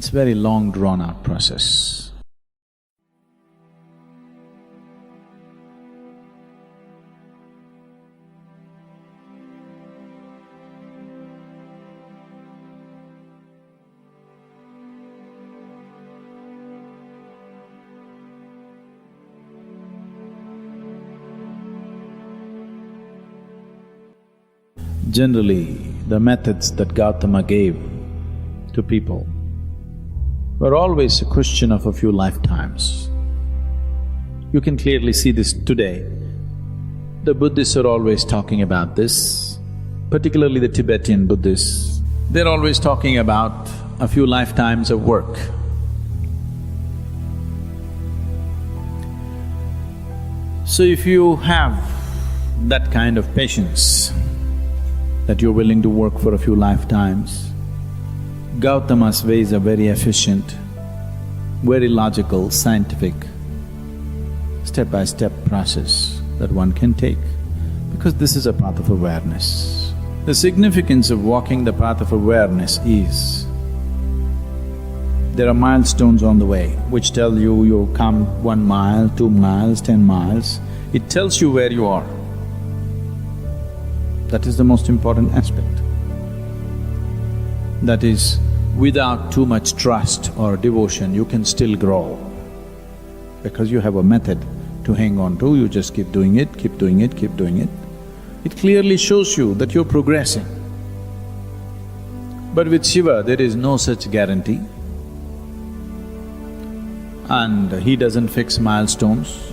It's a very long drawn-out process. Generally, the methods that Gautama gave to people were always a question of a few lifetimes. You can clearly see this today. The Buddhists are always talking about this, particularly the Tibetan Buddhists. They're always talking about a few lifetimes of work. So if you have that kind of patience, that you're willing to work for a few lifetimes, Gautama's ways are very efficient, very logical, scientific, step-by-step process that one can take, because this is a path of awareness. The significance of walking the path of awareness is, there are milestones on the way which tell you come 1 mile, 2 miles, 10 miles, it tells you where you are. That is the most important aspect. That is, without too much trust or devotion, you can still grow. Because you have a method to hang on to, you just keep doing it, keep doing it, keep doing it. It clearly shows you that you're progressing. But with Shiva, there is no such guarantee. And he doesn't fix milestones.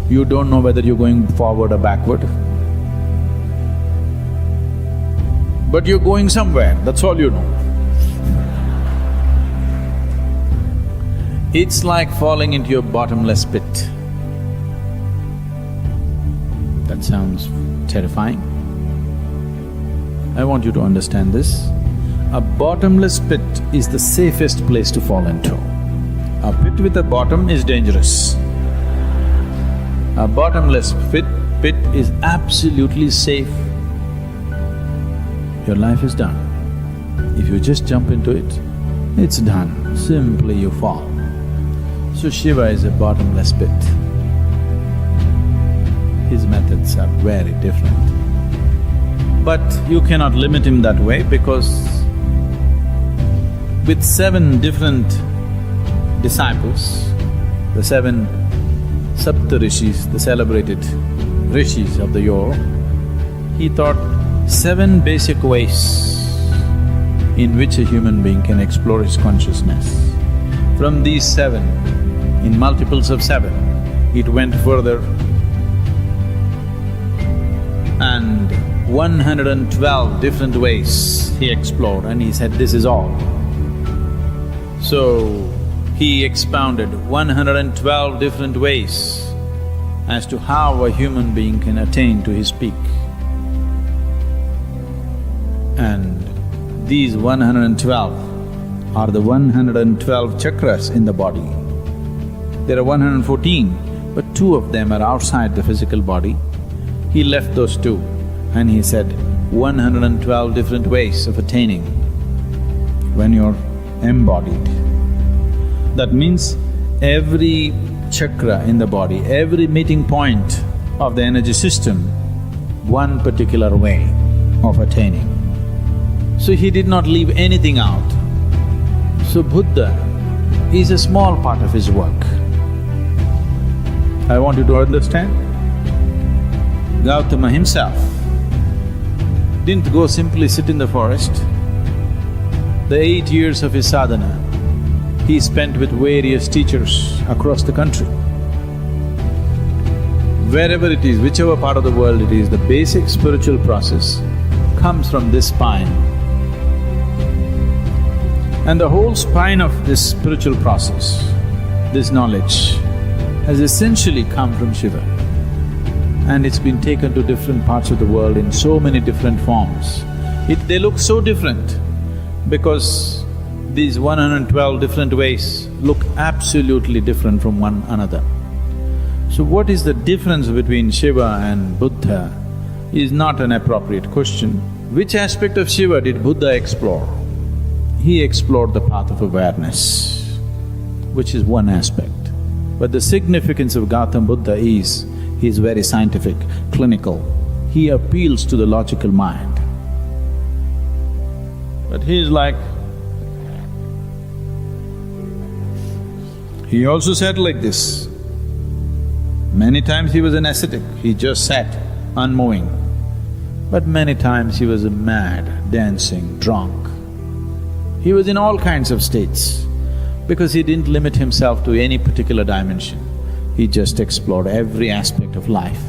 You don't know whether you're going forward or backward. But you're going somewhere, that's all you know. It's like falling into a bottomless pit. That sounds terrifying. I want you to understand this. A bottomless pit is the safest place to fall into. A pit with a bottom is dangerous. A bottomless pit is absolutely safe. Your life is done. If you just jump into it, it's done, simply you fall. So Shiva is a bottomless pit. His methods are very different. But you cannot limit him that way because with 7 different disciples, the 7 Sapta-rishis, the celebrated rishis of the yore, he taught 7 basic ways in which a human being can explore his consciousness. From these 7, in multiples of 7, it went further, and 112 different ways he explored, and he said, this is all. So, he expounded 112 different ways as to how a human being can attain to his peak. And these 112 are the 112 chakras in the body. There are 114, but 2 of them are outside the physical body. He left those 2 and he said, 112 different ways of attaining when you're embodied. That means every chakra in the body, every meeting point of the energy system, one particular way of attaining. So he did not leave anything out. So Buddha is a small part of his work. I want you to understand, Gautama himself didn't go simply sit in the forest. The 8 years of his sadhana, he spent with various teachers across the country. Wherever it is, whichever part of the world it is, the basic spiritual process comes from this spine. And the whole spine of this spiritual process, this knowledge, has essentially come from Shiva. And it's been taken to different parts of the world in so many different forms. They look so different because these 112 different ways look absolutely different from one another. So what is the difference between Shiva and Buddha is not an appropriate question. Which aspect of Shiva did Buddha explore? he explored the path of awareness, which is one aspect. But the significance of Gautam Buddha is, he is very scientific, clinical. He appeals to the logical mind. But he is like… He also said like this, many times he was an ascetic, he just sat, unmoving. But many times he was mad, dancing, drunk. He was in all kinds of states because he didn't limit himself to any particular dimension. He just explored every aspect of life.